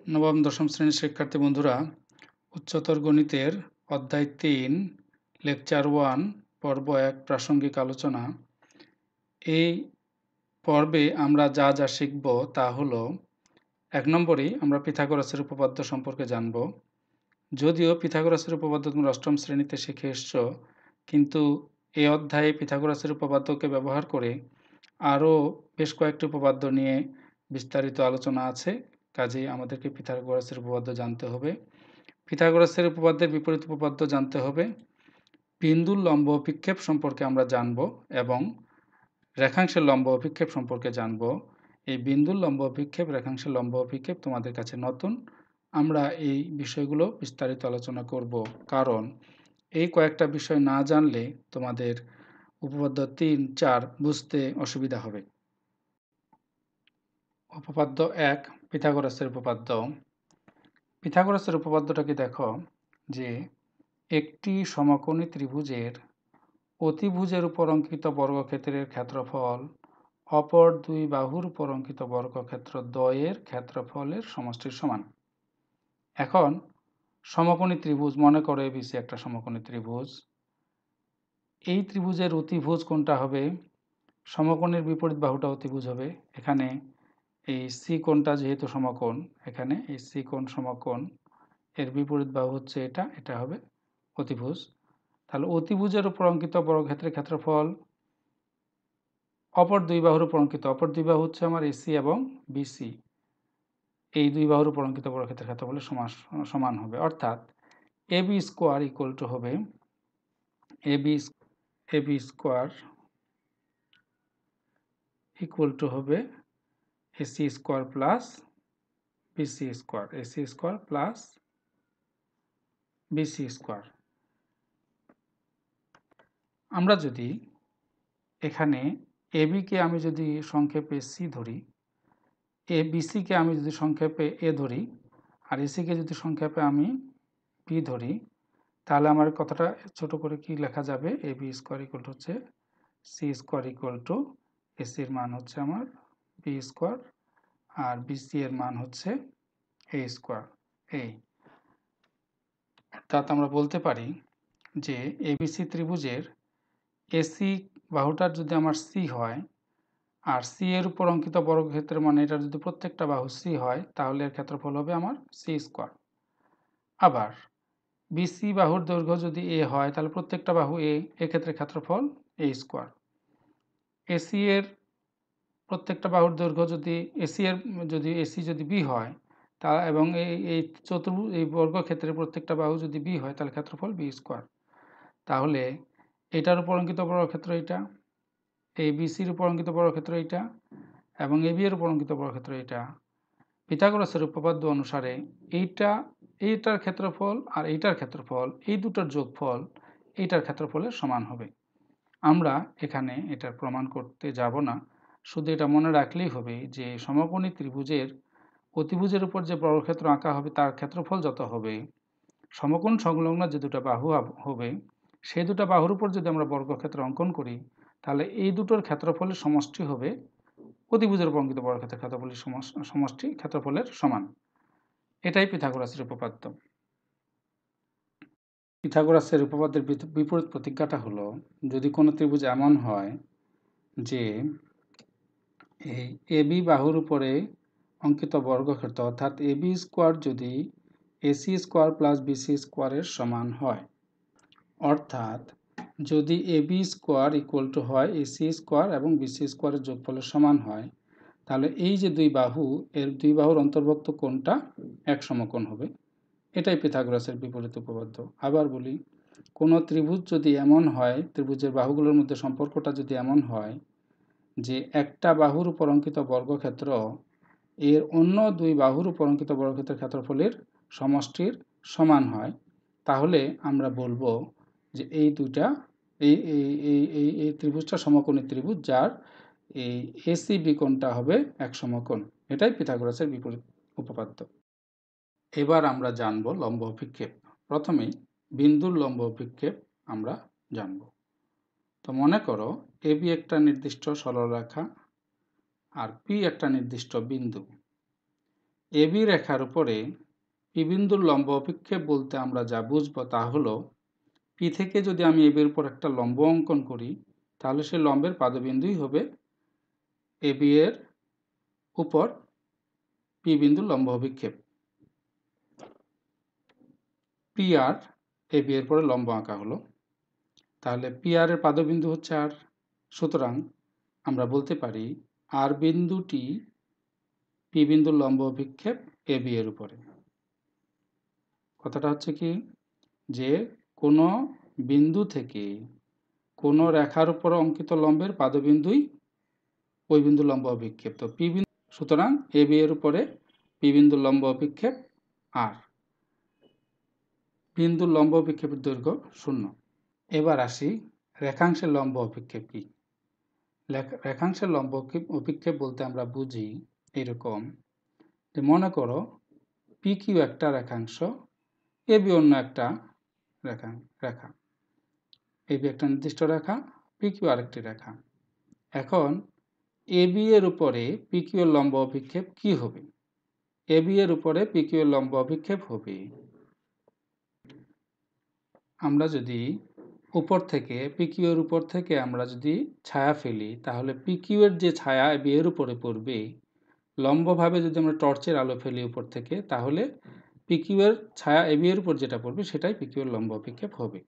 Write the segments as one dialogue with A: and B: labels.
A: নবম দশম শ্রেণীর শিক্ষার্থী বন্ধুরা, উচ্চতর গণিতের অধ্যায় 3 লেকচার 1 পর্ব 1 প্রাসঙ্গিক আলোচনা। এই পর্বে আমরা যা যা শিখব তা হলো, 1 নম্বরেই আমরা পিথাগোরাসের উপপাদ্য সম্পর্কে জানব। যদিও পিথাগোরাসের উপপাদ্য তোমরা অষ্টম শ্রেণীতে শিখে এসছো, কিন্তু এই অধ্যায়ে পিথাগোরাসের উপপাদ্যকে ব্যবহার করে আরও বেশ কয়েকটি উপপাদ্য নিয়ে বিস্তারিত আলোচনা আছে। কাজেই আমাদেরকে পিথাগোরাসের উপপাদ্য জানতে হবে। পিথাগোরাসের উপপাদ্যের বিপরীত উপপাদ্য জানতে হবে। বিন্দুর লম্ব অভিক্ষেপ সম্পর্কে আমরা জানব এবং রেখাংশের লম্ব অভিক্ষেপ সম্পর্কে জানব। এই বিন্দুর লম্ব অভিক্ষেপ, রেখাংশের লম্ব অভিক্ষেপ তোমাদের কাছে নতুন। আমরা এই বিষয়গুলো বিস্তারিত আলোচনা করব, কারণ এই কয়েকটা বিষয় না জানলে তোমাদের উপপাদ্য 3, 4 বুঝতে অসুবিধা হবে। উপপাদ্য 1, পিথাগোরাসের উপপাদ্য। পিথাগোরাসের উপপাদ্যটাকে দেখো যে একটি সমকোণী ত্রিভুজের অতিভুজের উপর অঙ্কিত বর্গক্ষেত্রের ক্ষেত্রফল অপর দুই বাহুর উপর অঙ্কিত বর্গক্ষেত্র দ্বয়ের ক্ষেত্রফলের সমষ্টির সমান। এখন সমকোণী ত্রিভুজ, মনে করো এবিসি একটা সমকোণী ত্রিভুজ। এই ত্রিভুজের অতিভুজ কোনটা হবে? সমকোণের বিপরীত বাহুটা অতিভুজ হবে। এখানে এই সি কোণটা যেহেতু সমকোণ, এখানে এই সি কোণ সমকোণ, এর বিপরীত বাহু হচ্ছে এটা, এটা হবে অতিভুজ। তাহলে অতিভুজের উপর অঙ্কিত বর্গক্ষেত্রের ক্ষেত্রফল অপর দুই বাহুর উপর অঙ্কিত, অপর দুই বাহু হচ্ছে আমার এসি এবং বিসি, এই দুই বাহুর উপর অঙ্কিত বর্গক্ষেত্রের ক্ষেত্রফলের সমান হবে। অর্থাৎ এবি স্কোয়ার ইকুয়াল টু হবে এবি স্কোয়ার ইকুয়াল টু হবে AC square plus BC square, AC square plus BC square. আমরা যদি এখানে এবিকে আমি যদি সংক্ষেপে সি ধরি, এ বিসিকে আমি যদি সংক্ষেপে এ ধরি, আর এসিকে যদি সংক্ষেপে আমি বি ধরি, তাহলে আমার কথাটা ছোট করে কি লেখা যাবে? A B square equal two হচ্ছে সি স্কোয়ার ইকুয়াল টু এসির মান হচ্ছে আমার বি স্কোয়ার, আর বিসি এর মান হচ্ছে এ স্কোয়ার। এই অর্থাৎ আমরা বলতে পারি যে এবিসি ত্রিভুজের এসি বাহুটার যদি আমার সি হয়, আর সি এর উপর অঙ্কিত বর্গক্ষেত্রের মানে এটা যদি প্রত্যেকটা বাহু সি হয়, তাহলে এর ক্ষেত্রফল হবে আমার সি স্কোয়ার। আবার বিসি বাহুর দৈর্ঘ্য যদি এ হয়, তাহলে প্রত্যেকটা বাহু এ, এক্ষেত্রে ক্ষেত্রফল এ স্কোয়ার। এসি এর প্রত্যেকটা বাহুর দৈর্ঘ্য যদি এসি যদি বি হয়, তা এবং এই চতুর্ভুজ এই বর্গক্ষেত্রের প্রত্যেকটা বাহু যদি বি হয়, তাহলে ক্ষেত্রফল বি স্কোয়ার। তাহলে এটার উপর অঙ্কিত বর্গক্ষেত্র এটা, এই বিসির উপর অঙ্কিত বর্গক্ষেত্র এটা, এবং এ বি এর উপর অঙ্কিত বর্গক্ষেত্র এটা। পিথাগোরাসের উপপাদ্য অনুসারে এইটার ক্ষেত্রফল আর এইটার ক্ষেত্রফল, এই দুটোর যোগফল এইটার ক্ষেত্রফলের সমান হবে। আমরা এখানে এটার প্রমাণ করতে যাব না, শুধু এটা মনে রাখলেই হবে যে সমকোণী ত্রিভুজের অতিভুজের উপর যে বর্গক্ষেত্র আঁকা হবে তার ক্ষেত্রফল যত হবে, সমকোণ সংলগ্ন যে দুটো বাহু হবে, সেই দুটো বাহুর উপর যদি আমরা বর্গক্ষেত্র অঙ্কন করি, তাহলে এই দুটোর ক্ষেত্রফলের সমষ্টি হবে অতিভুজের উপর অঙ্কিত বর্গক্ষেত্রের ক্ষেত্রফলের সমষ্টি ক্ষেত্রফলের সমান। এটাই পিথাগোরাসের উপপাদ্য। পিথাগোরাসের উপপাদ্যের বিপরীত প্রতিজ্ঞাটা হলো, যদি কোনো ত্রিভুজ এমন হয় যে এই এবি বাহুর উপরে অঙ্কিত বর্গক্ষেত্র অর্থাৎ এবি স্কোয়ার যদি এসি স্কোয়ার প্লাস বিসি স্কোয়ারের সমান হয়, অর্থাৎ যদি এবি স্কোয়ার ইকুয়াল টু হয় এসি স্কোয়ার এবং বিসি স্কোয়ারের যোগফলের সমান হয়, তাহলে এই যে দুই বাহু, এর দুই বাহুর অন্তর্ভুক্ত কোণটা এক সমকোণ হবে। এটাই পিথাগোরাসের বিপরীত উপপাদ্য। আবার বলি, কোনো ত্রিভুজ যদি এমন হয়, ত্রিভুজের বাহুগুলোর মধ্যে সম্পর্কটা যদি এমন হয় যে একটা বাহুর উপর অঙ্কিত বর্গক্ষেত্র এর অন্য দুই বাহুর উপর অঙ্কিত বর্গক্ষেত্রের ক্ষেত্রফলের সমষ্টির সমান হয়, তাহলে আমরা বলবো যে এই দুইটা এই এই এই এই ত্রিভুজটা সমকোণী ত্রিভুজ, যার এই এসি বি কোণটা হবে এক সমকোণ। এটাই পিথাগোরাসের বিপরীত উপপাদ্য। এবার আমরা জানব লম্ব অভিক্ষেপ। প্রথমেই বিন্দুর লম্ব অভিক্ষেপ আমরা জানব। তো মনে করো এবি একটা নির্দিষ্ট সরলরেখা আর পি একটা নির্দিষ্ট বিন্দু। এবি রেখার উপরে পি বিন্দুর লম্ব অভিক্ষেপ বলতে আমরা যা বুঝবো তা হলো পি থেকে যদি আমি এবির উপর একটা লম্ব অঙ্কন করি তাহলে সেই লম্বের পাদবিন্দুই হবে এবি এর উপর পি বিন্দুর লম্ব অভিক্ষেপ। পি আর এবি এর পরে লম্ব আঁকা হলো, তাহলে পি আর এর পাদবিন্দু হচ্ছে আর। সুতরাং আমরা বলতে পারি আর বিন্দুটি পি বিন্দুর লম্ব অভিক্ষেপ এবি এর উপরে। কথাটা হচ্ছে কি, যে কোনো বিন্দু থেকে কোনো রেখার উপর অঙ্কিত লম্বের পাদবিন্দুই ওই বিন্দুর লম্ব অভিক্ষেপ। তো পি বিন্দু, সুতরাং এবি এর উপরে পি বিন্দুর লম্ব অভিক্ষেপ আর। বিন্দুর লম্ব অভিক্ষেপের দৈর্ঘ্য 0। এবার আসি রেখাংশের লম্ব অভিক্ষেপ কি। রেখাংশের লম্ব অভিক্ষেপ বলতে আমরা বুঝি এরকম, যে মনে করো পি কিউ একটা রেখাংশ, এবি অন্য একটা রেখা, এবি একটা নির্দিষ্ট রেখা, পি কিউ আরেকটি রেখা। এখন এবি এর উপরে পি কিউ এর লম্ব অভিক্ষেপ কি হবে? এবি এর উপরে পি কিউ এর লম্ব অভিক্ষেপ হবে, আমরা যদি উপর থেকে পি কিউ এর উপর থেকে আমরা যদি ছায়া ফেলি তাহলে পি কিউ এর যে ছায়া এবি এর উপরে পড়বে, লম্বভাবে যদি আমরা টর্চের আলো ফেলি উপর থেকে, তাহলে পি কিউ এর ছায়া এবি এর উপর যেটা পড়বে সেটাই পি কিউ এর লম্ব অভিক্ষেপ হবে।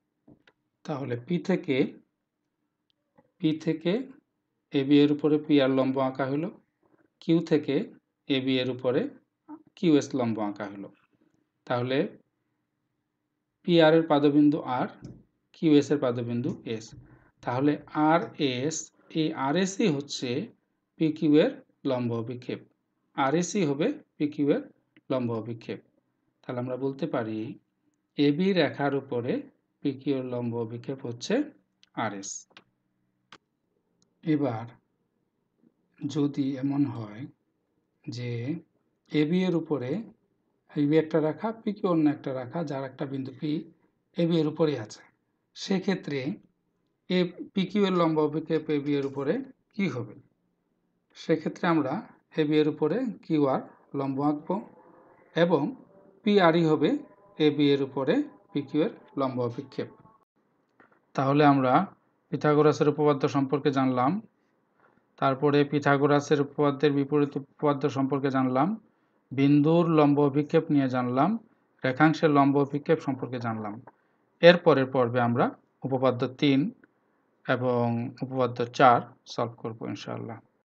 A: তাহলে পি থেকে এবি এর উপরে পি আর লম্ব আঁকা হলো, কিউ থেকে এবি এর উপরে কিউ এস লম্ব আঁকা হলো। তাহলে পি আর এর পাদবিন্দু আর, কিউ এস এর পাদবিন্দু এস। তাহলে আর এস, এই আর এসই হচ্ছে পি কিউ এর লম্ব অভিক্ষেপ। আর এসই হবে পি কিউ এর লম্ব অভিক্ষেপ। তাহলে আমরা বলতে পারি এবি রেখার উপরে পি কিউ এর লম্ব অভিক্ষেপ হচ্ছে আর এস। এবার যদি এমন হয় যে এবি এর উপরে এবি একটা রেখা, পি কিউ অন্য একটা রেখা, যার একটা বিন্দু পি এবি এর উপরে আছে, সেক্ষেত্রে পি কিউ এর লম্ব অভিক্ষেপ এবি এর উপরে কি হবে? সেক্ষেত্রে আমরা এবি এর উপরে কিউ আর লম্ব আঁকব এবং পি আরই হবে এবি এর উপরে পি কিউ এর লম্ব অভিক্ষেপ। তাহলে আমরা পিথাগোরাসের উপপাদ্য সম্পর্কে জানলাম, তারপরে পিথাগোরাসের উপপাদ্যের বিপরীত উপপাদ্য সম্পর্কে জানলাম, বিন্দুর লম্ব অভিক্ষেপ নিয়ে জানলাম, রেখাংশের লম্ব অভিক্ষেপ সম্পর্কে জানলাম। এর পরের পর্বে আমরা উপপাদ্য 3 এবং উপপাদ্য 4 সলভ করব ইনশাআল্লাহ।